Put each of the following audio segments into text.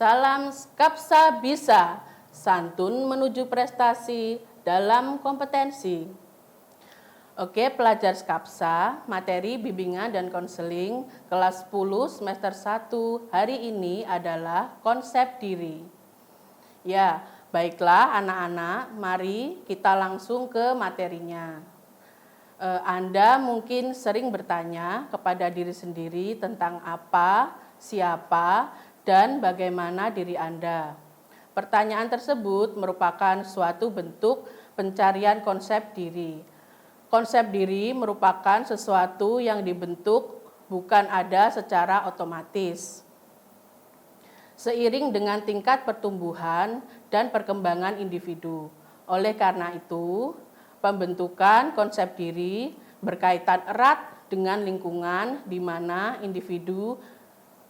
Salam Skapsa Bisa, santun menuju prestasi dalam kompetensi. Oke, pelajar Skapsa, materi bimbingan dan konseling kelas 10 semester 1 hari ini adalah konsep diri. Ya, baiklah anak-anak, mari kita langsung ke materinya. Anda mungkin sering bertanya kepada diri sendiri tentang apa, siapa, dan bagaimana diri Anda. Pertanyaan tersebut merupakan suatu bentuk pencarian konsep diri. Konsep diri merupakan sesuatu yang dibentuk bukan ada secara otomatis. Seiring dengan tingkat pertumbuhan dan perkembangan individu. Oleh karena itu, pembentukan konsep diri berkaitan erat dengan lingkungan di mana individu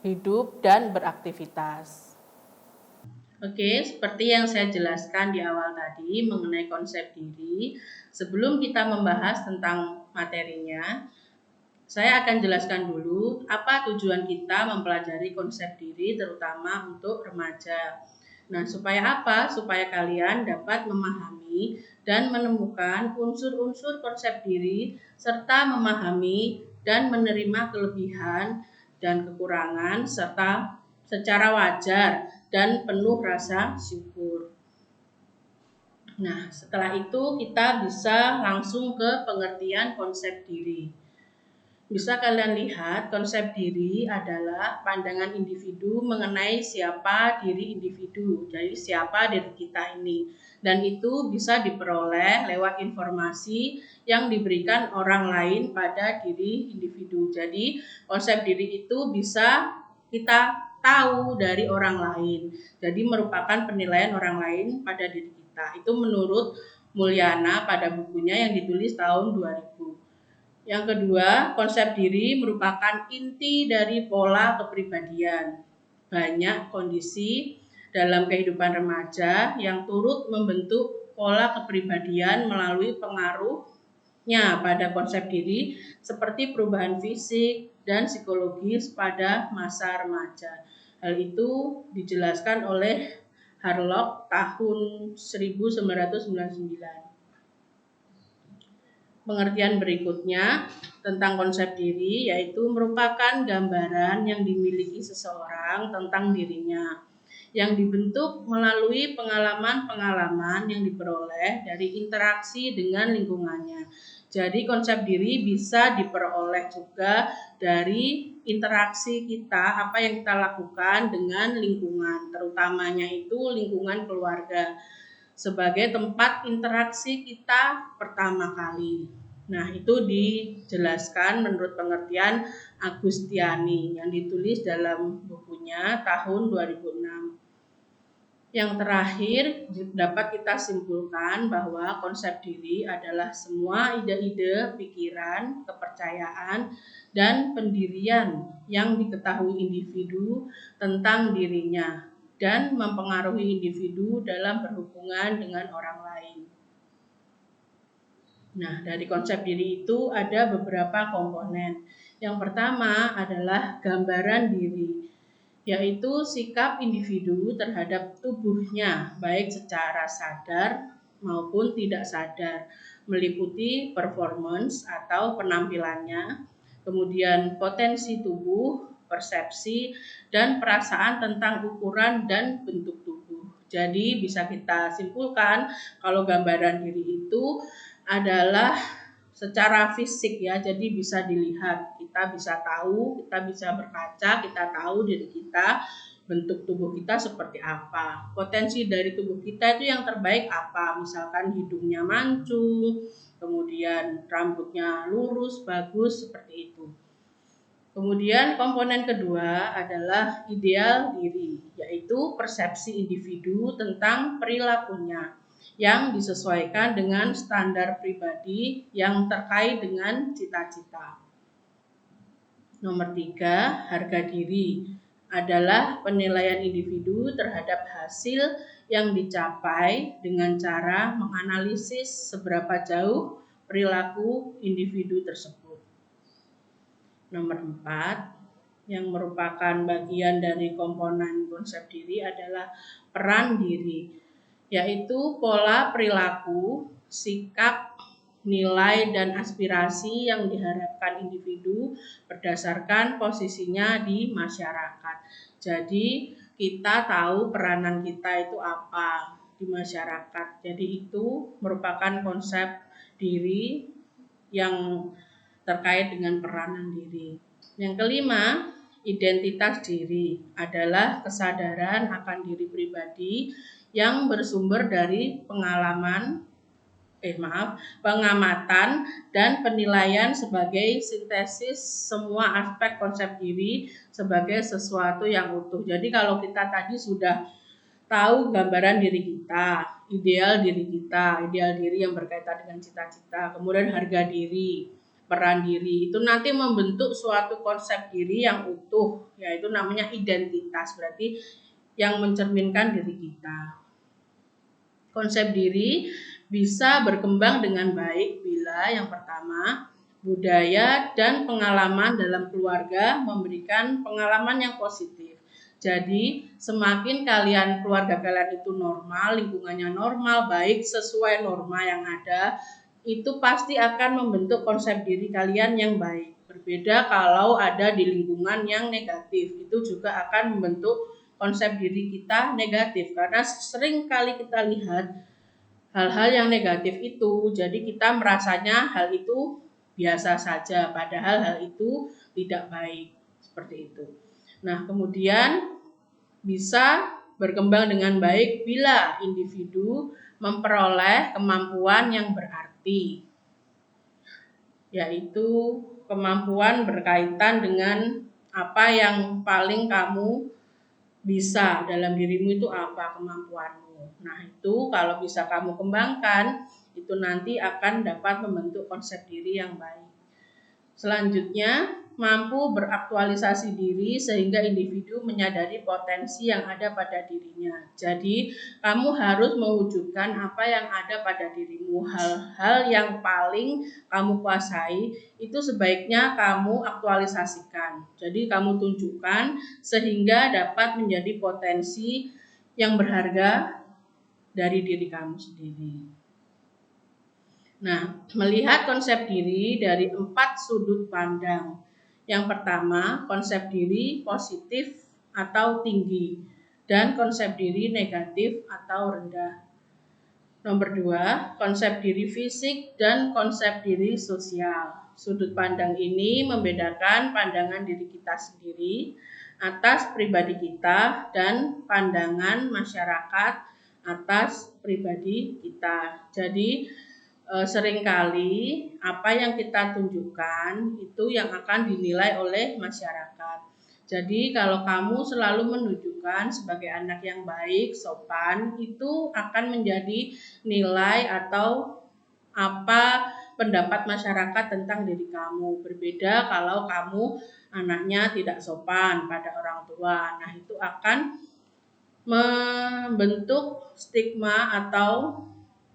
hidup dan beraktivitas. Oke, seperti yang saya jelaskan di awal tadi mengenai konsep diri, sebelum kita membahas tentang materinya, saya akan jelaskan dulu apa tujuan kita mempelajari konsep diri terutama untuk remaja. Nah, supaya apa? Supaya kalian dapat memahami dan menemukan unsur-unsur konsep diri serta memahami dan menerima kelebihan dan kekurangan serta secara wajar dan penuh rasa syukur. Nah, setelah itu kita bisa langsung ke pengertian konsep diri. Bisa kalian lihat, konsep diri adalah pandangan individu mengenai siapa diri individu, jadi siapa diri kita ini. Dan itu bisa diperoleh lewat informasi yang diberikan orang lain pada diri individu. Jadi konsep diri itu bisa kita tahu dari orang lain. Jadi merupakan penilaian orang lain pada diri kita. Itu menurut Mulyana pada bukunya yang ditulis tahun 2000. Yang kedua, konsep diri merupakan inti dari pola kepribadian. Banyak kondisi dalam kehidupan remaja yang turut membentuk pola kepribadian melalui pengaruhnya pada konsep diri seperti perubahan fisik dan psikologis pada masa remaja. Hal itu dijelaskan oleh Harlock tahun 1999. Pengertian berikutnya tentang konsep diri yaitu merupakan gambaran yang dimiliki seseorang tentang dirinya yang dibentuk melalui pengalaman-pengalaman yang diperoleh dari interaksi dengan lingkungannya. Jadi konsep diri bisa diperoleh juga dari interaksi kita, apa yang kita lakukan dengan lingkungan, terutamanya itu lingkungan keluarga sebagai tempat interaksi kita pertama kali. Nah, itu dijelaskan menurut pengertian Agustiani yang ditulis dalam bukunya tahun 2006. Yang terakhir dapat kita simpulkan bahwa konsep diri adalah semua ide-ide, pikiran, kepercayaan, dan pendirian yang diketahui individu tentang dirinya dan mempengaruhi individu dalam berhubungan dengan orang lain. Nah, dari konsep diri itu ada beberapa komponen. Yang pertama adalah gambaran diri, yaitu sikap individu terhadap tubuhnya, baik secara sadar maupun tidak sadar, meliputi performance atau penampilannya, kemudian potensi tubuh, persepsi, dan perasaan tentang ukuran dan bentuk tubuh. Jadi bisa kita simpulkan kalau gambaran diri itu adalah secara fisik ya, jadi bisa dilihat, kita bisa tahu, kita bisa berkaca, kita tahu diri kita, bentuk tubuh kita seperti apa, potensi dari tubuh kita itu yang terbaik apa, misalkan hidungnya mancung, kemudian rambutnya lurus, bagus, seperti itu. Kemudian komponen kedua adalah ideal diri, yaitu persepsi individu tentang perilakunya yang disesuaikan dengan standar pribadi yang terkait dengan cita-cita. Nomor 3, harga diri adalah penilaian individu terhadap hasil yang dicapai dengan cara menganalisis seberapa jauh perilaku individu tersebut. Nomor 4, yang merupakan bagian dari komponen konsep diri adalah peran diri, yaitu pola perilaku, sikap, nilai, dan aspirasi yang diharapkan individu berdasarkan posisinya di masyarakat. Jadi kita tahu peranan kita itu apa di masyarakat. Jadi itu merupakan konsep diri yang terkait dengan peranan diri. Yang kelima, identitas diri adalah kesadaran akan diri pribadi yang bersumber dari pengamatan dan penilaian sebagai sintesis semua aspek konsep diri sebagai sesuatu yang utuh. Jadi kalau kita tadi sudah tahu gambaran diri kita, ideal diri yang berkaitan dengan cita-cita, kemudian harga diri, peran diri, itu nanti membentuk suatu konsep diri yang utuh, yaitu namanya identitas, berarti yang mencerminkan diri kita. Konsep diri bisa berkembang dengan baik bila yang pertama, budaya dan pengalaman dalam keluarga memberikan pengalaman yang positif. Jadi semakin keluarga kalian itu normal, lingkungannya normal, baik sesuai norma yang ada, itu pasti akan membentuk konsep diri kalian yang baik. Berbeda kalau ada di lingkungan yang negatif, itu juga akan membentuk konsep diri kita negatif. Karena sering kali kita lihat hal-hal yang negatif itu, jadi kita merasanya hal itu biasa saja, padahal hal itu tidak baik, seperti itu. Nah, kemudian bisa berkembang dengan baik bila individu memperoleh kemampuan yang berarti, yaitu kemampuan berkaitan dengan apa yang paling kamu bisa dalam dirimu, itu apa kemampuanmu. Nah, itu kalau bisa kamu kembangkan, itu nanti akan dapat membentuk konsep diri yang baik. Selanjutnya, mampu beraktualisasi diri sehingga individu menyadari potensi yang ada pada dirinya. Jadi, kamu harus mewujudkan apa yang ada pada dirimu. Hal-hal yang paling kamu kuasai itu sebaiknya kamu aktualisasikan. Jadi, kamu tunjukkan sehingga dapat menjadi potensi yang berharga dari diri kamu sendiri. Nah, melihat konsep diri dari 4 sudut pandang. Yang pertama, konsep diri positif atau tinggi, dan konsep diri negatif atau rendah. Nomor 2, konsep diri fisik dan konsep diri sosial. Sudut pandang ini membedakan pandangan diri kita sendiri atas pribadi kita dan pandangan masyarakat atas pribadi kita. Jadi, seringkali apa yang kita tunjukkan itu yang akan dinilai oleh masyarakat. Jadi kalau kamu selalu menunjukkan sebagai anak yang baik, sopan, itu akan menjadi nilai atau apa pendapat masyarakat tentang diri kamu. Berbeda kalau kamu anaknya tidak sopan pada orang tua. Nah, itu akan membentuk stigma atau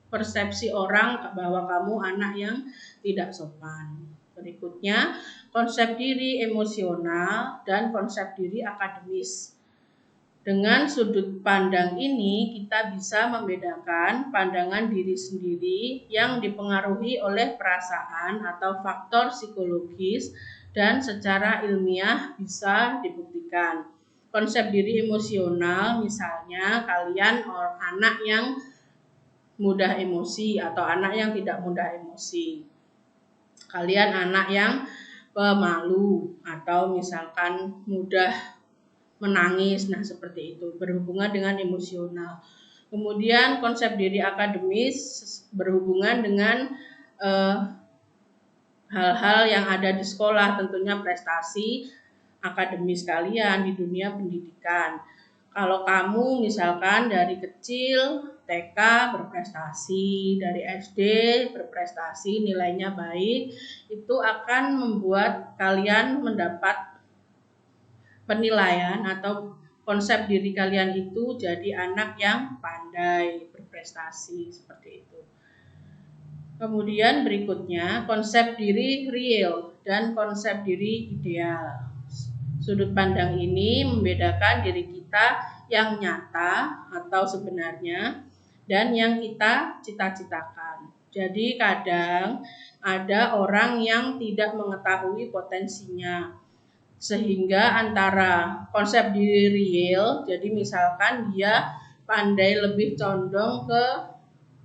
persepsi orang bahwa kamu anak yang tidak sopan. Berikutnya, konsep diri emosional dan konsep diri akademis. Dengan sudut pandang ini, kita bisa membedakan pandangan diri sendiri yang dipengaruhi oleh perasaan atau faktor psikologis dan secara ilmiah bisa dibuktikan. Konsep diri emosional, misalnya kalian anak yang mudah emosi atau anak yang tidak mudah emosi. Kalian anak yang pemalu atau misalkan mudah menangis, nah seperti itu, berhubungan dengan emosional. Kemudian konsep diri akademis berhubungan dengan hal-hal yang ada di sekolah, tentunya prestasi akademis kalian di dunia pendidikan. Kalau kamu misalkan dari kecil TK berprestasi, dari SD berprestasi, nilainya baik, itu akan membuat kalian mendapat penilaian atau konsep diri kalian itu jadi anak yang pandai, berprestasi, seperti itu. Kemudian berikutnya, konsep diri real dan konsep diri ideal. Sudut pandang ini membedakan diri kita yang nyata atau sebenarnya dan yang kita cita-citakan. Jadi kadang ada orang yang tidak mengetahui potensinya, sehingga antara konsep diri real, jadi misalkan dia pandai lebih condong ke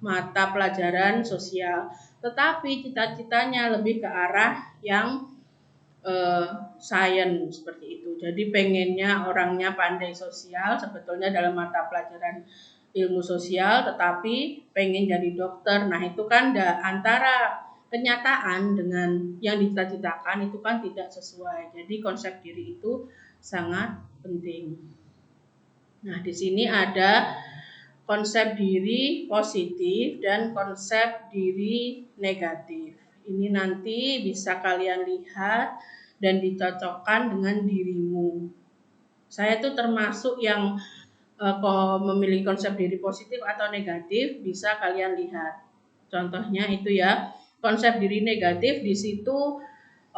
mata pelajaran sosial, tetapi cita-citanya lebih ke arah yang sains seperti itu. Jadi pengennya orangnya pandai sosial sebetulnya dalam mata pelajaran ilmu sosial, tetapi pengen jadi dokter. Nah itu kan antara kenyataan dengan yang dicita-citakan itu kan tidak sesuai. Jadi konsep diri itu sangat penting. Nah di sini ada konsep diri positif dan konsep diri negatif. Ini nanti bisa kalian lihat dan dicocokkan dengan dirimu. Saya tuh termasuk yang memiliki konsep diri positif atau negatif, bisa kalian lihat. Contohnya itu ya, konsep diri negatif di situ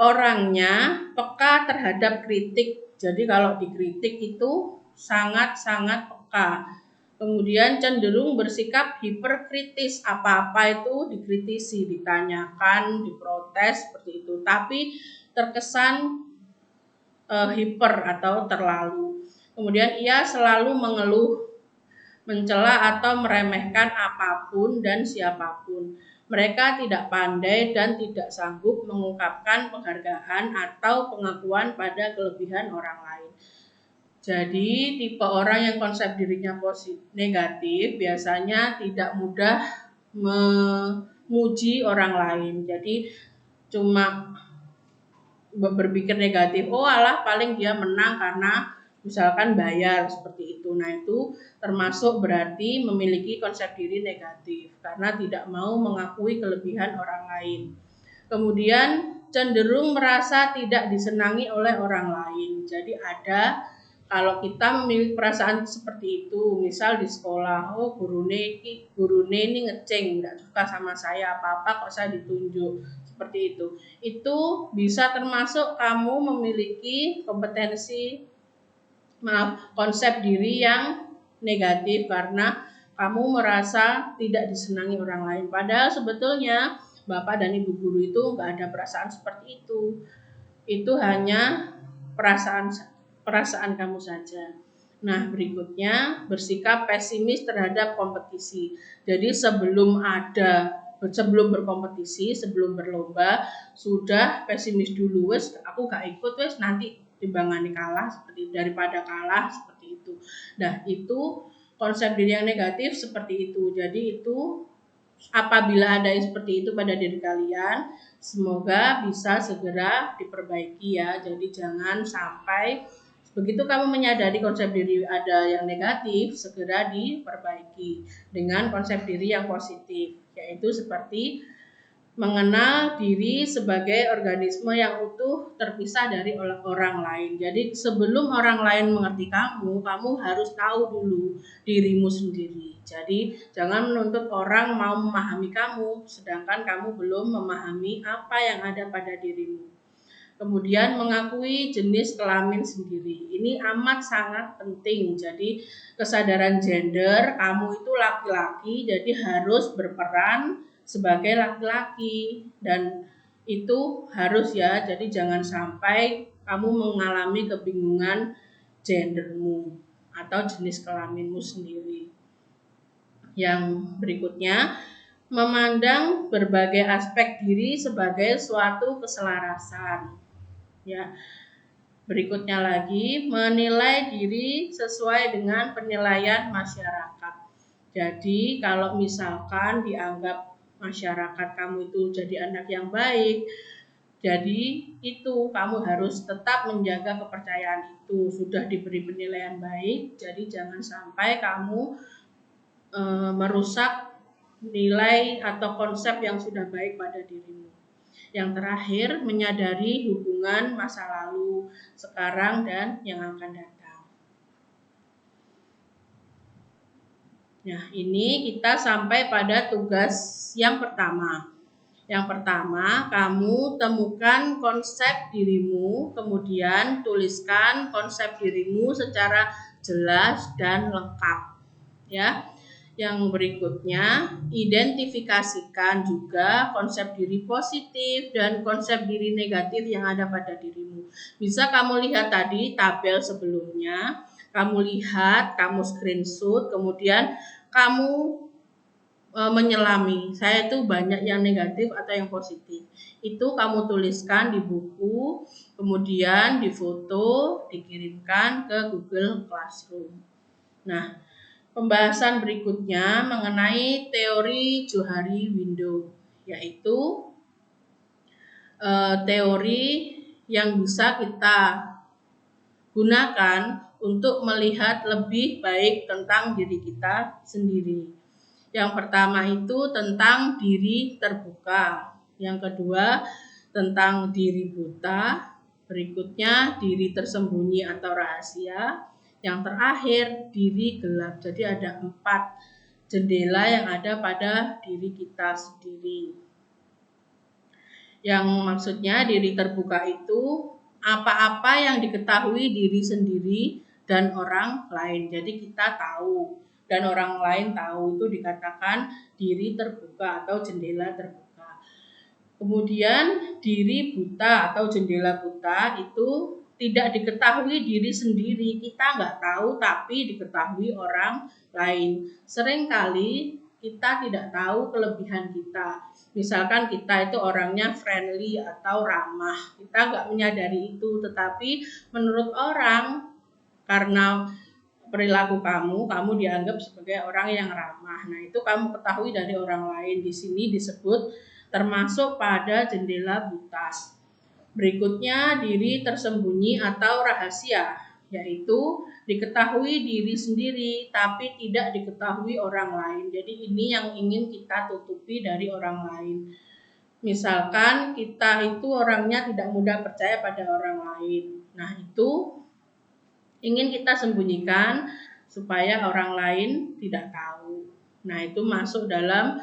orangnya peka terhadap kritik. Jadi kalau dikritik itu sangat-sangat peka. Kemudian cenderung bersikap hiperkritis, apa-apa itu dikritisi, ditanyakan, diprotes seperti itu. Tapi terkesan hiper atau terlalu. Kemudian ia selalu mengeluh, mencela atau meremehkan apapun dan siapapun. Mereka tidak pandai dan tidak sanggup mengungkapkan penghargaan atau pengakuan pada kelebihan orang lain. Jadi tipe orang yang konsep dirinya negatif biasanya tidak mudah memuji orang lain. Jadi cuma berpikir negatif, oh alah paling dia menang karena misalkan bayar seperti itu. Nah itu termasuk berarti memiliki konsep diri negatif karena tidak mau mengakui kelebihan orang lain. Kemudian cenderung merasa tidak disenangi oleh orang lain. Jadi ada kalau kita memiliki perasaan seperti itu, misal di sekolah, oh gurune ini ngeceng, nggak suka sama saya, apa-apa kok saya ditunjuk, seperti itu. Itu bisa termasuk kamu memiliki konsep diri yang negatif karena kamu merasa tidak disenangi orang lain. Padahal sebetulnya Bapak dan Ibu guru itu nggak ada perasaan seperti itu. Itu hanya perasaan kamu saja. Nah, berikutnya bersikap pesimis terhadap kompetisi. Jadi sebelum berkompetisi, sebelum berlomba sudah pesimis dulu, wes aku gak ikut, wes nanti timbangane kalah seperti daripada kalah seperti itu. Nah, itu konsep diri yang negatif seperti itu. Jadi itu apabila ada yang seperti itu pada diri kalian, semoga bisa segera diperbaiki ya. Jadi jangan sampai begitu kamu menyadari konsep diri ada yang negatif, segera diperbaiki dengan konsep diri yang positif, yaitu seperti mengenal diri sebagai organisme yang utuh terpisah dari orang lain. Jadi sebelum orang lain mengerti kamu harus tahu dulu dirimu sendiri. Jadi jangan menuntut orang mau memahami kamu, sedangkan kamu belum memahami apa yang ada pada dirimu. Kemudian mengakui jenis kelamin sendiri. Ini amat sangat penting. Jadi kesadaran gender, kamu itu laki-laki, jadi harus berperan sebagai laki-laki dan itu harus ya. Jadi jangan sampai kamu mengalami kebingungan gendermu atau jenis kelaminmu sendiri. Yang berikutnya, memandang berbagai aspek diri sebagai suatu keselarasan. Ya. Berikutnya lagi, menilai diri sesuai dengan penilaian masyarakat. Jadi kalau misalkan dianggap masyarakat kamu itu jadi anak yang baik, jadi itu kamu harus tetap menjaga kepercayaan itu. Sudah diberi penilaian baik, jadi jangan sampai kamu merusak nilai atau konsep yang sudah baik pada dirimu. Yang terakhir, menyadari hubungan masa lalu, sekarang, dan yang akan datang. Nah, ini kita sampai pada tugas yang pertama, Yang pertama, kamu temukan konsep dirimu, kemudian tuliskan konsep dirimu secara jelas dan lengkap. Ya. Yang berikutnya, identifikasikan juga konsep diri positif dan konsep diri negatif yang ada pada dirimu. Bisa kamu lihat tadi tabel sebelumnya, kamu lihat, kamu screenshot, kemudian kamu menyelami, saya itu banyak yang negatif atau yang positif. Itu kamu tuliskan di buku, kemudian difoto, dikirimkan ke Google Classroom. Nah, pembahasan berikutnya mengenai teori Johari Window, yaitu teori yang bisa kita gunakan untuk melihat lebih baik tentang diri kita sendiri. Yang pertama itu tentang diri terbuka. Yang kedua tentang diri buta. Berikutnya diri tersembunyi atau rahasia. Yang terakhir diri gelap. Jadi ada 4 jendela yang ada pada diri kita sendiri. Yang maksudnya diri terbuka itu apa-apa yang diketahui diri sendiri dan orang lain. Jadi kita tahu dan orang lain tahu, itu dikatakan diri terbuka atau jendela terbuka. Kemudian diri buta atau jendela buta itu tidak diketahui diri sendiri, kita nggak tahu tapi diketahui orang lain. Seringkali kita tidak tahu kelebihan kita. Misalkan kita itu orangnya friendly atau ramah, kita nggak menyadari itu, tetapi menurut orang karena perilaku kamu dianggap sebagai orang yang ramah. Nah, itu kamu ketahui dari orang lain. Di sini disebut termasuk pada jendela buta. Berikutnya diri tersembunyi atau rahasia, yaitu diketahui diri sendiri tapi tidak diketahui orang lain. Jadi ini yang ingin kita tutupi dari orang lain. Misalkan kita itu orangnya tidak mudah percaya pada orang lain. Nah, itu ingin kita sembunyikan supaya orang lain tidak tahu. Nah, itu masuk dalam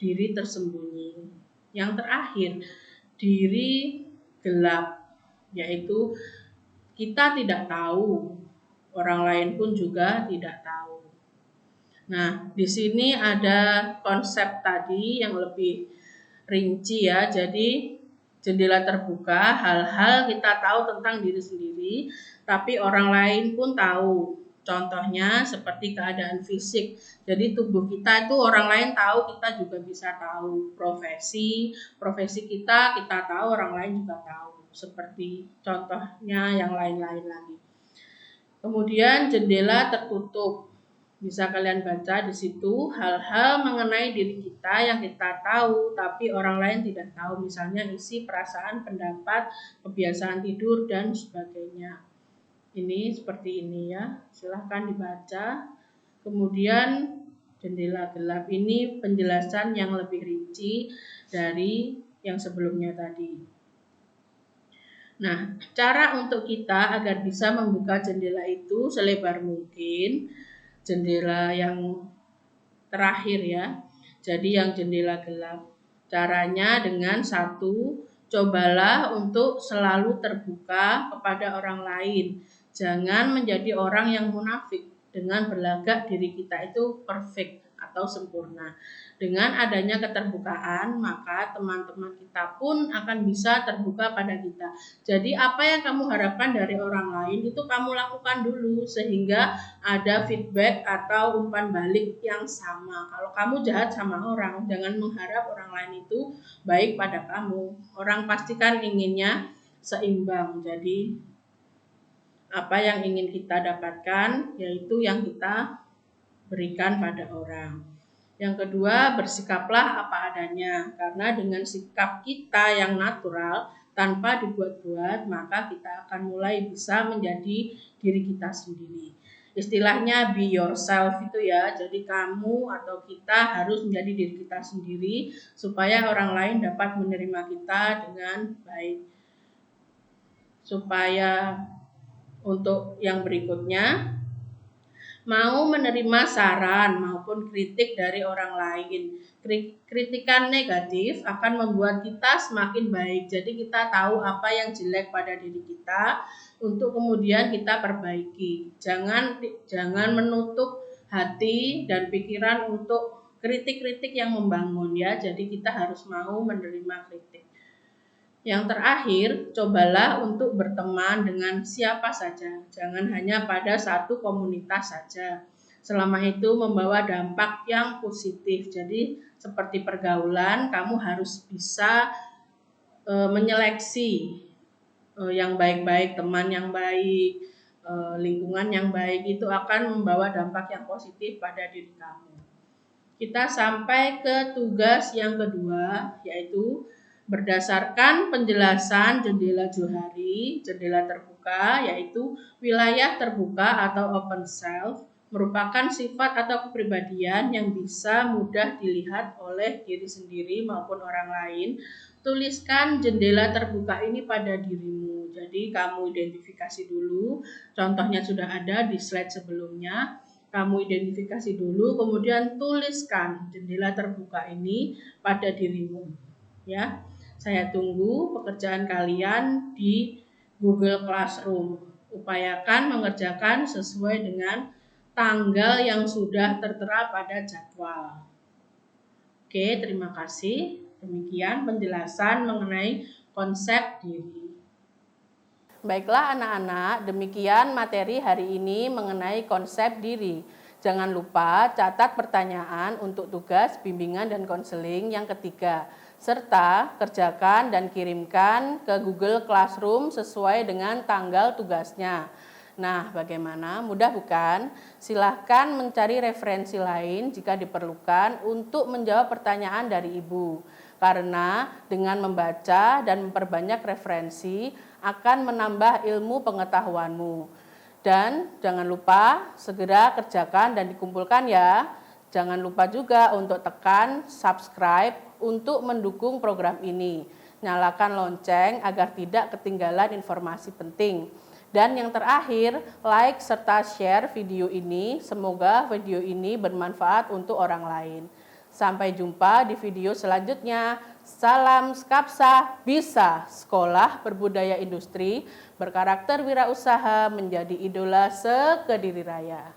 diri tersembunyi. Yang terakhir, diri gelap, yaitu kita tidak tahu, orang lain pun juga tidak tahu. Nah, di sini ada konsep tadi yang lebih rinci ya. Jadi jendela terbuka, hal-hal kita tahu tentang diri sendiri, tapi orang lain pun tahu. Contohnya seperti keadaan fisik. Jadi tubuh kita itu orang lain tahu, kita juga bisa tahu. Profesi kita tahu, orang lain juga tahu. Seperti contohnya yang lain-lain lagi. Kemudian jendela tertutup. Bisa kalian baca di situ hal-hal mengenai diri kita yang kita tahu tapi orang lain tidak tahu, misalnya isi perasaan, pendapat, kebiasaan tidur dan sebagainya. Ini seperti ini ya, silahkan dibaca. Kemudian jendela gelap ini penjelasan yang lebih rinci dari yang sebelumnya tadi. Nah, cara untuk kita agar bisa membuka jendela itu selebar mungkin, jendela yang terakhir ya, jadi yang jendela gelap. Caranya dengan satu, cobalah untuk selalu terbuka kepada orang lain. Jangan menjadi orang yang munafik dengan berlagak diri kita itu perfect atau sempurna. Dengan adanya keterbukaan, maka teman-teman kita pun akan bisa terbuka pada kita. Jadi apa yang kamu harapkan dari orang lain itu kamu lakukan dulu sehingga ada feedback atau umpan balik yang sama. Kalau kamu jahat sama orang, jangan mengharap orang lain itu baik pada kamu. Orang pasti kan inginnya seimbang. Jadi apa yang ingin kita dapatkan yaitu yang kita berikan pada orang. Yang kedua, bersikaplah apa adanya, karena dengan sikap kita yang natural tanpa dibuat-buat, maka kita akan mulai bisa menjadi diri kita sendiri. Istilahnya be yourself itu ya, jadi kamu atau kita harus menjadi diri kita sendiri supaya orang lain dapat menerima kita dengan baik. Supaya untuk yang berikutnya, mau menerima saran maupun kritik dari orang lain. Kritikan negatif akan membuat kita semakin baik. Jadi kita tahu apa yang jelek pada diri kita untuk kemudian kita perbaiki. Jangan menutup hati dan pikiran untuk kritik-kritik yang membangun ya. Jadi kita harus mau menerima kritik. Yang terakhir, cobalah untuk berteman dengan siapa saja. Jangan hanya pada satu komunitas saja. Selama itu membawa dampak yang positif. Jadi seperti pergaulan, kamu harus bisa menyeleksi yang baik-baik, teman yang baik, lingkungan yang baik, itu akan membawa dampak yang positif pada diri kamu. Kita sampai ke tugas yang kedua, yaitu berdasarkan penjelasan jendela Johari, jendela terbuka, yaitu wilayah terbuka atau open self, merupakan sifat atau kepribadian yang bisa mudah dilihat oleh diri sendiri maupun orang lain. Tuliskan jendela terbuka ini pada dirimu. Jadi kamu identifikasi dulu, contohnya sudah ada di slide sebelumnya. Kamu identifikasi dulu, kemudian tuliskan jendela terbuka ini pada dirimu. Ya, saya tunggu pekerjaan kalian di Google Classroom. Upayakan mengerjakan sesuai dengan tanggal yang sudah tertera pada jadwal. Oke, terima kasih. Demikian penjelasan mengenai konsep diri. Baiklah anak-anak, demikian materi hari ini mengenai konsep diri. Jangan lupa catat pertanyaan untuk tugas bimbingan dan konseling yang ketiga, serta kerjakan dan kirimkan ke Google Classroom sesuai dengan tanggal tugasnya. Nah, bagaimana? Mudah bukan? Silahkan mencari referensi lain jika diperlukan untuk menjawab pertanyaan dari Ibu. Karena dengan membaca dan memperbanyak referensi akan menambah ilmu pengetahuanmu. Dan jangan lupa segera kerjakan dan dikumpulkan ya. Jangan lupa juga untuk tekan subscribe untuk mendukung program ini. Nyalakan lonceng agar tidak ketinggalan informasi penting. Dan yang terakhir, like serta share video ini. Semoga video ini bermanfaat untuk orang lain. Sampai jumpa di video selanjutnya. Salam Skapsa Bisa, Sekolah Berbudaya Industri, berkarakter wirausaha menjadi idola se-Kediri Raya.